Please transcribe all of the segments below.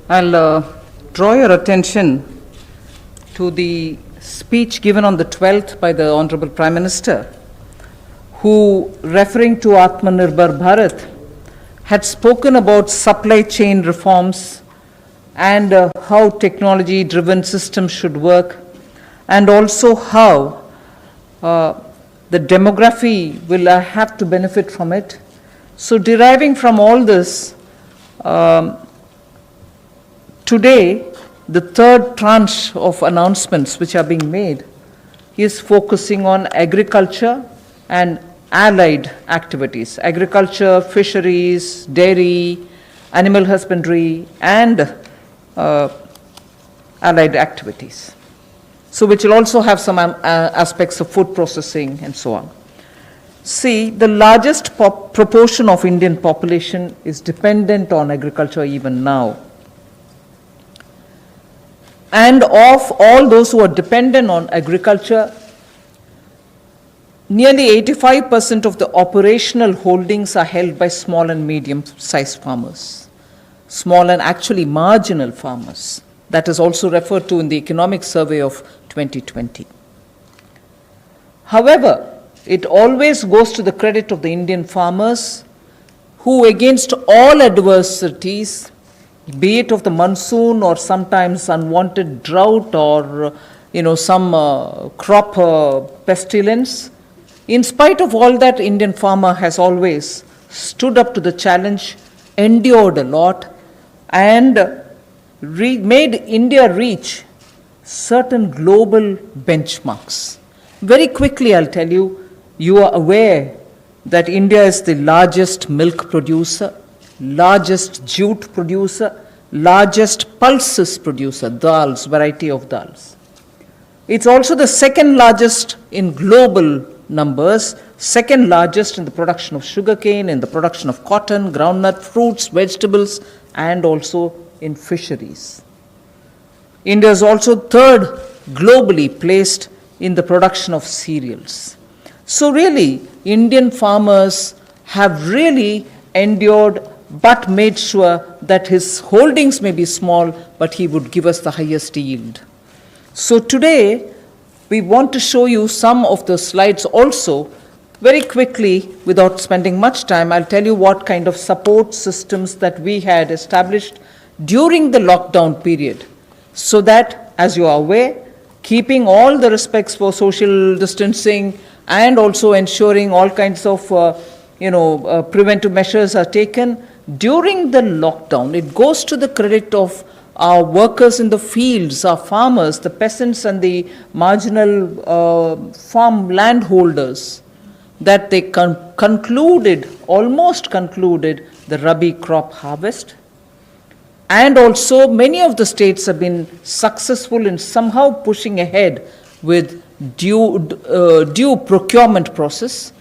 I'll draw your attention to the speech given on the 12th by the Honorable Prime Minister, who, referring to Atmanirbhar Bharat, had spoken about supply chain reforms and how technology-driven systems should work, and also how the demography will have to benefit from it. So deriving from all this, today, the third tranche of announcements which are being made is focusing on agriculture and allied activities. Agriculture, fisheries, dairy, animal husbandry, and allied activities. So which will also have some aspects of food processing and so on. See, the largest proportion of Indian population is dependent on agriculture even now. And of all those who are dependent on agriculture, nearly 85% of the operational holdings are held by small and medium-sized farmers, small and actually marginal farmers. That is also referred to in the Economic Survey of 2020. However, it always goes to the credit of the Indian farmers who, against all adversities, be it of the monsoon or sometimes unwanted drought or some crop pestilence, in spite of all that, Indian farmer has always stood up to the challenge, endured a lot, and made India reach certain global benchmarks. Very quickly, I'll tell you, you are aware that India is the largest milk producer, largest jute producer, largest pulses producer, dals, variety of dals. It's also the second largest in global numbers, second largest in the production of sugarcane, in the production of cotton, groundnut, fruits, vegetables, and also in fisheries. India is also third globally placed in the production of cereals. So really, Indian farmers have really endured but made sure that his holdings may be small, but he would give us the highest yield. So today, we want to show you some of the slides also. Very quickly, without spending much time, I'll tell you what kind of support systems that we had established during the lockdown period, so that, as you are aware, keeping all the respects for social distancing and also ensuring all kinds of preventive measures are taken during the lockdown. It goes to the credit of our workers in the fields, our farmers, the peasants and the marginal farm landholders, that they almost concluded the Rabi crop harvest. And also many of the states have been successful in somehow pushing ahead with due procurement process.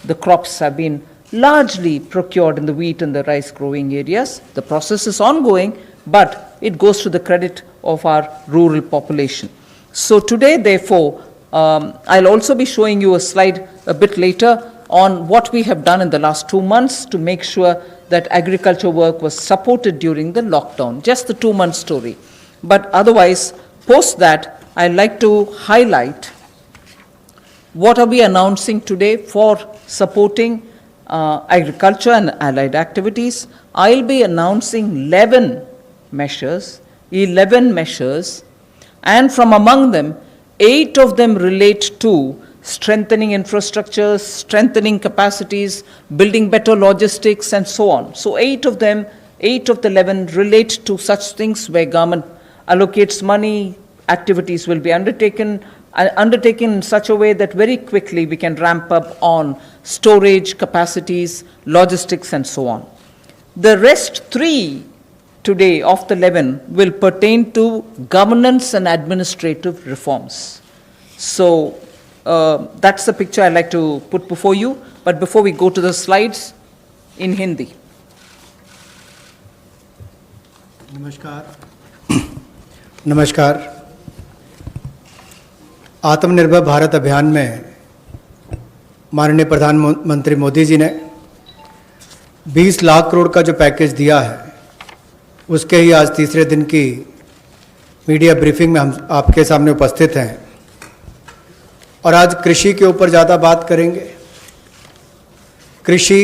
The crops have been largely procured in the wheat and the rice growing areas. The process is ongoing, but it goes to the credit of our rural population. So today, therefore, I'll also be showing you a slide a bit later on what we have done in the last 2 months to make sure that agriculture work was supported during the lockdown, just the 2-month story. But otherwise, post that, I'd like to highlight what are we announcing today for supporting agriculture and allied activities. I'll be announcing 11 measures, and from among them, 8 of them relate to strengthening infrastructures, strengthening capacities, building better logistics, and so on. So 8 of the 11 relate to such things where government allocates money, activities will be undertaken in such a way that very quickly we can ramp up on storage, capacities, logistics, and so on. The rest 3 today of the 11 will pertain to governance and administrative reforms. So that's the picture I'd like to put before you. But before we go to the slides, in Hindi. नमस्कार। आत्मनिर्भर भारत अभियान में माननीय प्रधानमंत्री मोदी जी ने 20 लाख करोड़ का जो package दिया है, उसके ही आज तीसरे दिन की मीडिया ब्रीफिंग में हम आपके सामने उपस्थित हैं और आज कृषि के ऊपर ज़्यादा बात करेंगे। कृषि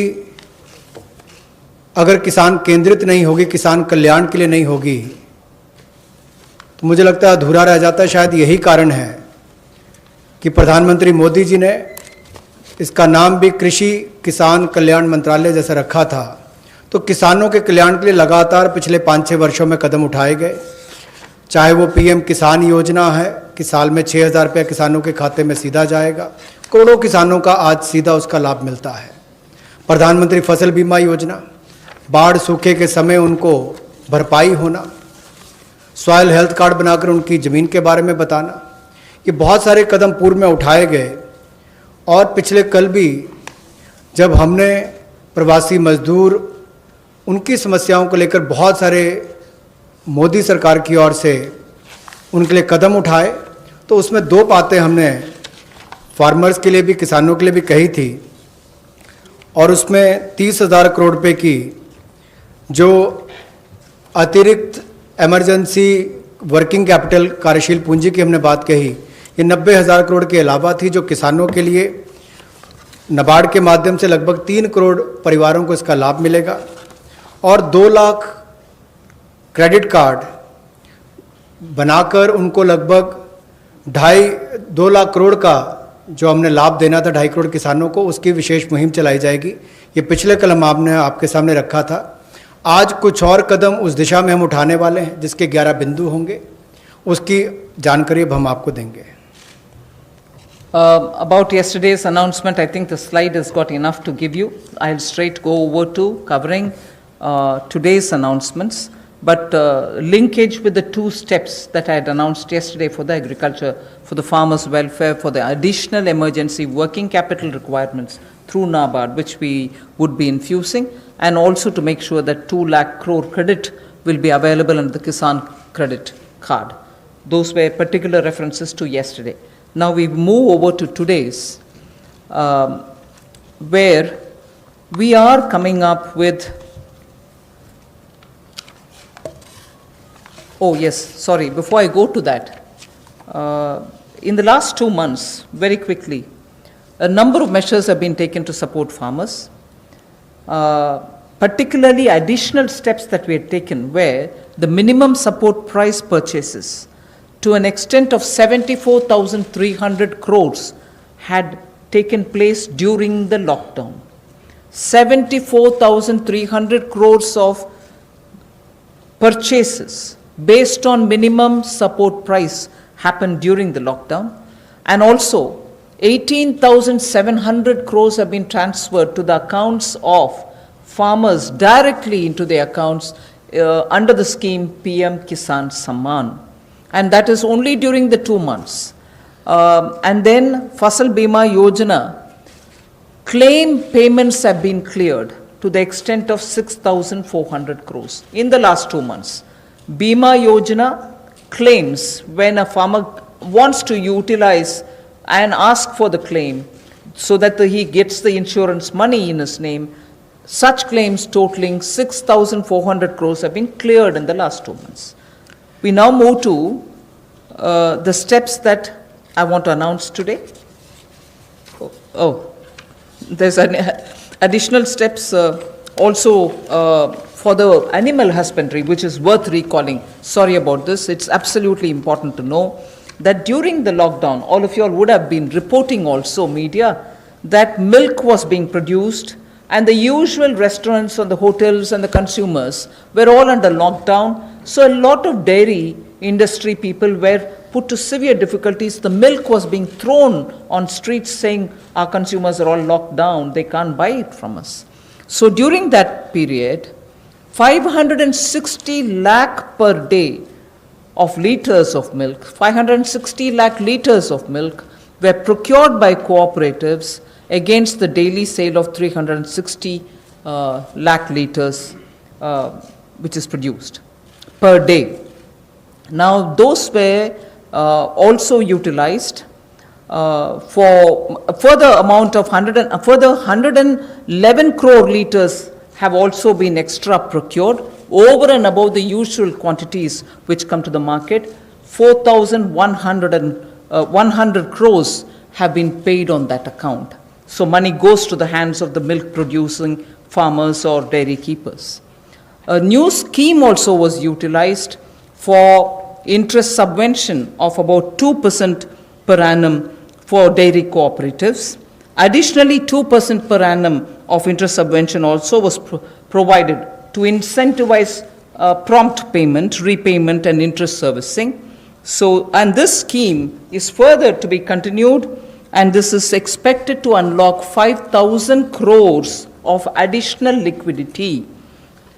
अगर किसान केंद्रित नहीं होगी, किसान कल्याण के लिए नहीं होगी, तो मुझे लगता है अधूरा रह जाता है। शायद यही कारण है कि प्रधानमंत्री मोदी जी ने इसका नाम भी कृषि किसान कल्याण मंत्रालय जैसा रखा था। तो किसानों के कल्याण के लिए लगातार पिछले 5-6 वर्षों में कदम उठाए गए, चाहे वो पीएम किसान योजना है कि साल में 6,000 रुपया किसानों के खाते में सीधा जाएगा, करोड़ों किसानों का आज सीधा उसका लाभ मिलता है। प्रधानमंत्री फसल बीमा योजना, बाढ़ सूखे के समय उनको भरपाई होना, सॉइल हेल्थ कार्ड बनाकर उनकी ज़मीन के बारे में बताना, ये बहुत सारे कदम पूर्व में उठाए गए। और पिछले कल भी जब हमने प्रवासी मजदूर, उनकी समस्याओं को लेकर बहुत सारे मोदी सरकार की ओर से उनके लिए कदम उठाए, तो उसमें 2 बातें हमने फार्मर्स के लिए भी, किसानों के लिए भी कही थी। और उसमें 30,000 करोड़ रुपए की जो अतिरिक्त इमरजेंसी वर्किंग कैपिटल कार्यशील पूंजी की हमने बात कही, ये 90,000 करोड़ के अलावा थी, जो किसानों के लिए नाबार्ड के माध्यम से लगभग 3 करोड़ परिवारों को इसका लाभ मिलेगा। और 2 लाख क्रेडिट कार्ड बनाकर उनको लगभग 2 लाख करोड़ का जो हमने लाभ देना था 2.5 करोड़ किसानों को, उसकी विशेष मुहिम चलाई जाएगी। ये पिछले कल हमने आपके सामने रखा था। आज कुछ और कदम उस दिशा में हम उठाने वाले हैं, जिसके 11 बिंदु होंगे, उसकी जानकारी अब हम आपको देंगे। About yesterday's announcement, I think the slide has got enough to give you. I'll straight go over to covering today's announcements, but linkage with the 2 steps that I had announced yesterday for the agriculture, for the farmers' welfare, for the additional emergency working capital requirements through NABARD, which we would be infusing, and also to make sure that 2 lakh crore credit will be available under the Kisan credit card. Those were particular references to yesterday. Now we move over to today's, where we are coming up with, oh yes, sorry, before I go to that, in the last 2 months, very quickly, a number of measures have been taken to support farmers. Particularly additional steps that we had taken where the minimum support price purchases to an extent of 74,300 crores had taken place during the lockdown. 74,300 crores of purchases based on minimum support price happened during the lockdown, and also 18,700 crores have been transferred to the accounts of farmers directly into their accounts under the scheme PM Kisan Samman. And that is only during the 2 months. And then Fasal Bima Yojana, claim payments have been cleared to the extent of 6,400 crores in the last 2 months. Bima Yojana claims, when a farmer wants to utilize and ask for the claim so that he gets the insurance money in his name, such claims totaling 6,400 crores have been cleared in the last 2 months. We now move to the steps that I want to announce today. There's additional steps also for the animal husbandry, which is worth recalling. Sorry about this. It's absolutely important to know that during the lockdown, all of you all would have been reporting also, media, that milk was being produced, and the usual restaurants and the hotels and the consumers were all under lockdown. So a lot of dairy industry people were put to severe difficulties. The milk was being thrown on streets saying our consumers are all locked down, they can't buy it from us. So during that period, 560 lakh per day of liters of milk, 560 lakh liters of milk were procured by cooperatives against the daily sale of 360 lakh liters which is produced per day. Now those were also utilized for a further amount of further 111 crore liters have also been extra procured over and above the usual quantities which come to the market, 4,100 crores have been paid on that account. So money goes to the hands of the milk producing farmers or dairy keepers. A new scheme also was utilized for interest subvention of about 2% per annum for dairy cooperatives. Additionally, 2% per annum of interest subvention also was provided to incentivize prompt payment, repayment, and interest servicing. So, and this scheme is further to be continued, and this is expected to unlock 5,000 crores of additional liquidity,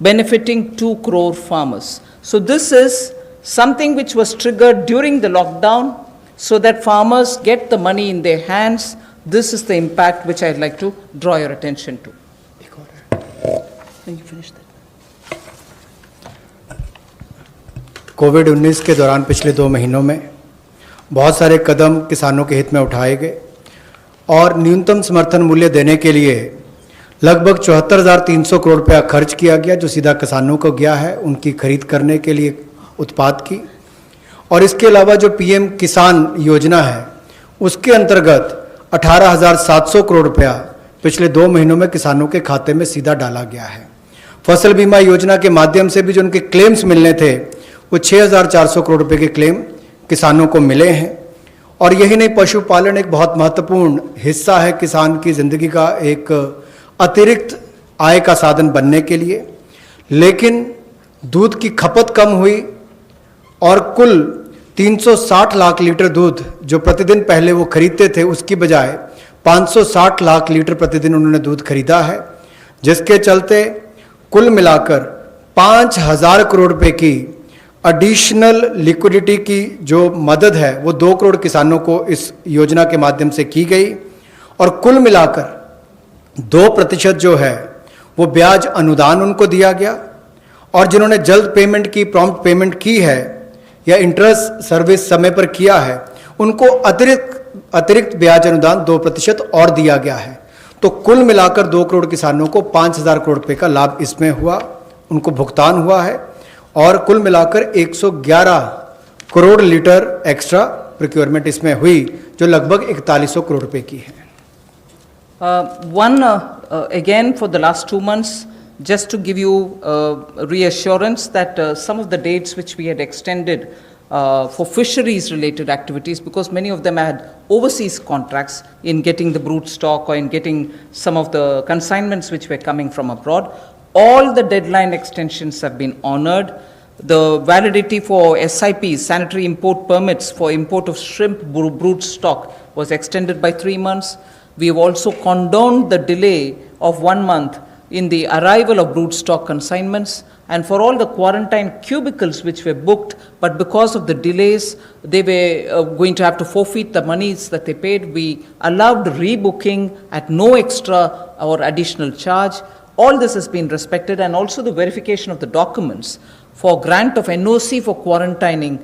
benefiting 2 crore farmers. So this is something which was triggered during the lockdown so that farmers get the money in their hands. This is the impact which I'd like to draw your attention to. Can you finish that? कोविड-19 के दौरान पिछले 2 महीनों में बहुत सारे कदम किसानों के हित में उठाए गए और न्यूनतम समर्थन मूल्य देने के लिए लगभग 74,300 करोड़ रुपया खर्च किया गया, जो सीधा किसानों को गया है उनकी खरीद करने के लिए उत्पाद की। और इसके अलावा जो पीएम किसान योजना है उसके अंतर्गत 18,700 करोड़ रुपया पिछले 2 महीनों में किसानों के खाते में सीधा डाला गया है। फसल बीमा योजना के माध्यम से भी जो उनके क्लेम्स मिलने थे वो 6,400 करोड़ रुपए के क्लेम किसानों को मिले हैं। और यही नहीं, पशुपालन एक बहुत महत्वपूर्ण हिस्सा है किसान की ज़िंदगी का, एक अतिरिक्त आय का साधन बनने के लिए। लेकिन दूध की खपत कम हुई और कुल 360 लाख लीटर दूध जो प्रतिदिन पहले वो खरीदते थे उसकी बजाय 560 लाख लीटर प्रतिदिन उन्होंने दूध खरीदा है, जिसके चलते कुल मिलाकर 5,000 करोड़ रुपए की एडिशनल लिक्विडिटी की जो मदद है वो 2 करोड़ किसानों को इस योजना के माध्यम से की गई। और कुल मिलाकर 2% जो है वो ब्याज अनुदान उनको दिया गया, और जिन्होंने जल्द पेमेंट की, प्रॉम्प्ट पेमेंट की है या इंटरेस्ट सर्विस समय पर किया है, उनको अतिरिक्त ब्याज अनुदान 2% और दिया गया है। तो कुल मिलाकर 2 करोड़ किसानों को 5,000 करोड़ रुपए का लाभ इसमें हुआ, उनको भुगतान हुआ है। और कुल मिलाकर 111 करोड़ लीटर एक्स्ट्रा प्रोक्योरमेंट इसमें हुई, जो लगभग 4100 करोड़ रुपए की है। Again, for the last 2 months, just to give you reassurance that some of the dates which we had extended for fisheries related activities, because many of them had overseas contracts in getting the brood stock or in getting some of the consignments which were coming from abroad, all the deadline extensions have been honored. The validity for SIPs, sanitary import permits for import of shrimp brood stock, was extended by 3 months. We have also condoned the delay of 1 month in the arrival of brood stock consignments, and for all the quarantine cubicles which were booked, but because of the delays, they were going to have to forfeit the monies that they paid. We allowed rebooking at no extra or additional charge. All this has been respected, and also the verification of the documents for grant of NOC for quarantining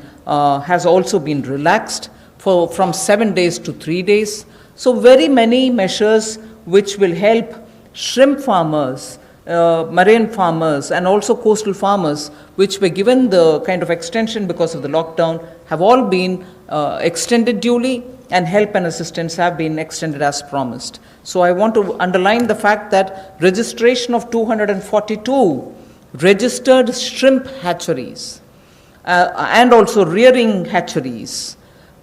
has also been relaxed from 7 days to 3 days. So very many measures which will help shrimp farmers, marine farmers, and also coastal farmers, which were given the kind of extension because of the lockdown, have all been extended duly, and help and assistance have been extended as promised. So I want to underline the fact that registration of 242 registered shrimp hatcheries and also rearing hatcheries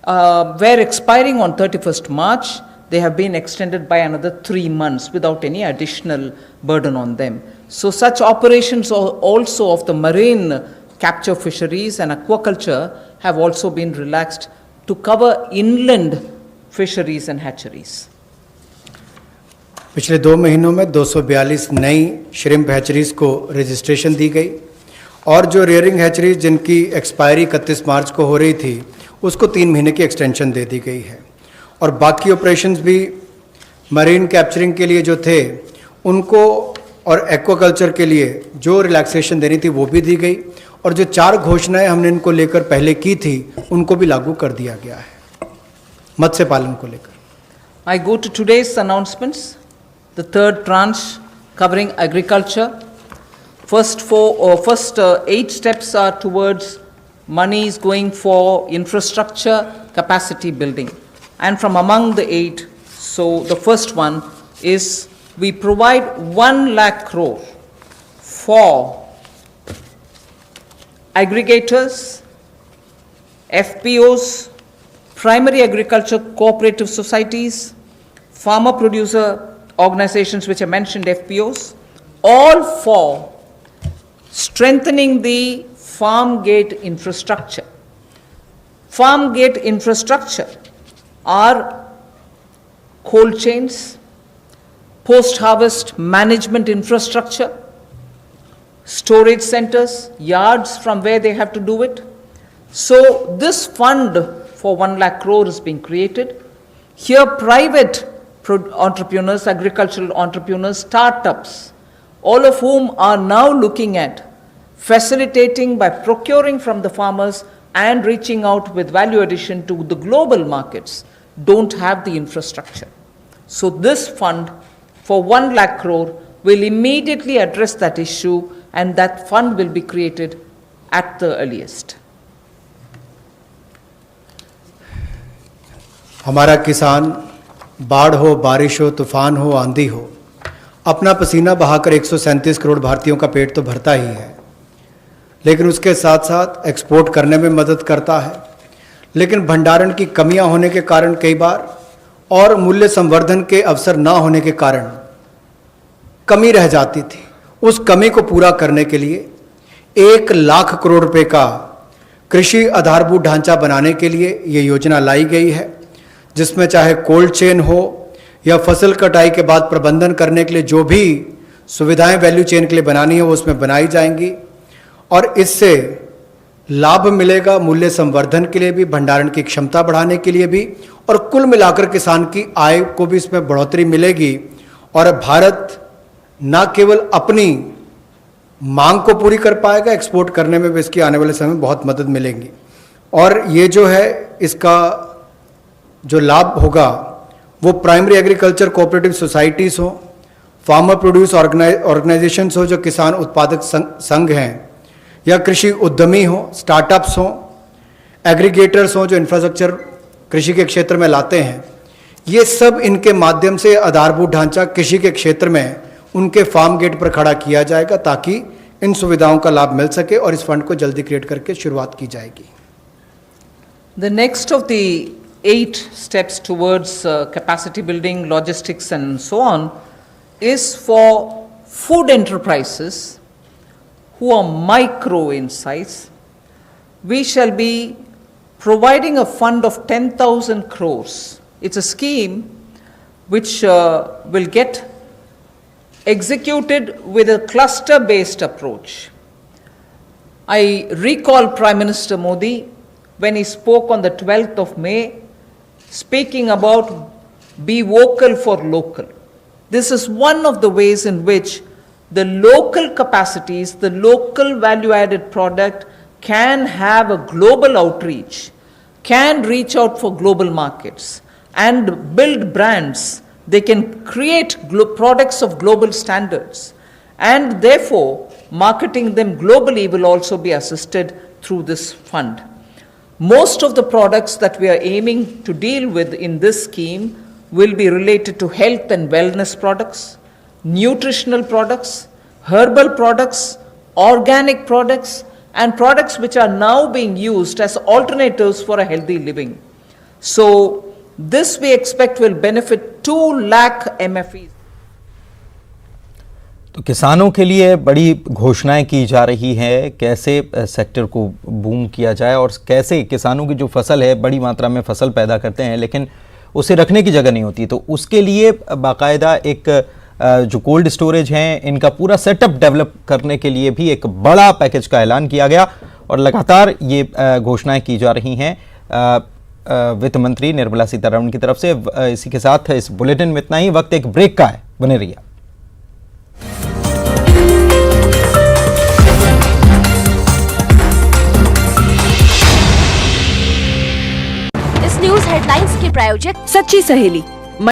were expiring on 31st March. They have been extended by another 3 months without any additional burden on them. So such operations also of the marine capture fisheries and aquaculture have also been relaxed to cover inland fisheries and hatcheries. पिछले 2 महीनों में 242 नई shrimp hatcheries को registration दी गई, और जो rearing hatcheries जिनकी expiry 31 मार्च को हो रही थी उसको 3 महीने की एक्सटेंशन दे दी गई है। और बाकी ऑपरेशंस भी मरीन कैप्चरिंग के लिए जो थे उनको और एक्वाकल्चर के लिए जो रिलैक्सेशन देनी थी वो भी दी गई, और जो 4 घोषणाएं हमने इनको लेकर पहले की थी उनको भी लागू कर दिया गया है मत्स्य पालन को लेकर। I go to today's announcements, the third tranche covering agriculture. First 8 steps are towards monies going for infrastructure capacity building. And from among the 8, so the first one is we provide 1 lakh crore for aggregators, FPOs, primary agriculture cooperative societies, farmer producer organizations which I mentioned, FPOs, all for strengthening the farm gate infrastructure. Farm gate infrastructure are cold chains, post-harvest management infrastructure, storage centers, yards from where they have to do it. So this fund for 1 lakh crore is being created. Here private entrepreneurs, agricultural entrepreneurs, startups, all of whom are now looking at facilitating by procuring from the farmers and reaching out with value addition to the global markets, don't have the infrastructure. So this fund for 1 lakh crore will immediately address that issue, and that fund will be created at the earliest. हमारा किसान बाढ़ हो, बारिश हो, तूफान हो, आंधी हो, अपना पसीना बहाकर 137 करोड़ भारतीयों का पेट तो भरता ही है, लेकिन उसके साथ साथ एक्सपोर्ट करने में मदद करता है। लेकिन भंडारण की कमियां होने के कारण कई बार और मूल्य संवर्धन के अवसर ना होने के कारण कमी रह जाती थी। उस कमी को पूरा करने के लिए 1 लाख करोड़ रुपए का कृषि आधारभूत ढांचा बनाने के लिए ये योजना लाई गई है, जिसमें चाहे कोल्ड चेन हो या फसल कटाई के बाद प्रबंधन करने के लिए जो भी सुविधाएं वैल्यू चेन के लिए बनानी है वो उसमें बनाई जाएंगी, और इससे लाभ मिलेगा मूल्य संवर्धन के लिए भी, भंडारण की क्षमता बढ़ाने के लिए भी, और कुल मिलाकर किसान की आय को भी इसमें बढ़ोतरी मिलेगी। और भारत न केवल अपनी मांग को पूरी कर पाएगा, एक्सपोर्ट करने में भी इसकी आने वाले समय में बहुत मदद मिलेगी। और ये जो है इसका जो लाभ होगा वो प्राइमरी एग्रीकल्चर कोऑपरेटिव सोसाइटीज़ हो, फार्मर प्रोड्यूस ऑर्गेनाइजेशंस हो जो किसान उत्पादक संघ हैं, या कृषि उद्यमी हो, स्टार्टअप्स हो, एग्रीगेटर्स हो जो इंफ्रास्ट्रक्चर कृषि के क्षेत्र में लाते हैं, ये सब इनके माध्यम से आधारभूत ढांचा कृषि के क्षेत्र में उनके फार्म गेट पर खड़ा किया जाएगा ताकि इन सुविधाओं का लाभ मिल सके, और इस फंड को जल्दी क्रिएट करके शुरुआत की जाएगी। The next of the 8 steps towards capacity building, logistics and so on is for food enterprises who are micro in size. We shall be providing a fund of 10,000 crores. It's a scheme which will get executed with a cluster-based approach. I recall Prime Minister Modi when he spoke on the 12th of May, speaking about be vocal for local. This is one of the ways in which the local capacities, the local value-added product can have a global outreach, can reach out for global markets and build brands. They can create products of global standards, and therefore marketing them globally will also be assisted through this fund. Most of the products that we are aiming to deal with in this scheme will be related to health and wellness products, nutritional products, herbal products, organic products, and products which are now being used as alternatives for a healthy living. So this we expect will benefit 2 lakh MFEs. तो किसानों के लिए बड़ी घोषणाएं की जा रही हैं, कैसे सेक्टर को बूम किया जाए और कैसे किसानों की जो फसल है बड़ी मात्रा में फसल पैदा करते हैं लेकिन उसे रखने की जगह नहीं होती, तो उसके लिए बाकायदा एक जो कोल्ड स्टोरेज हैं इनका पूरा सेटअप डेवलप करने के लिए भी एक बड़ा पैकेज का ऐलान किया गया और लगातार ये घोषणाएं की जा रही हैं वित्त मंत्री निर्मला सीतारमण की तरफ से। इसी के साथ इस बुलेटिन में इतना ही। वक्त एक ब्रेक का है, बने रहिए। इस न्यूज हेडलाइंस के प्रायोजक सच्ची सहेली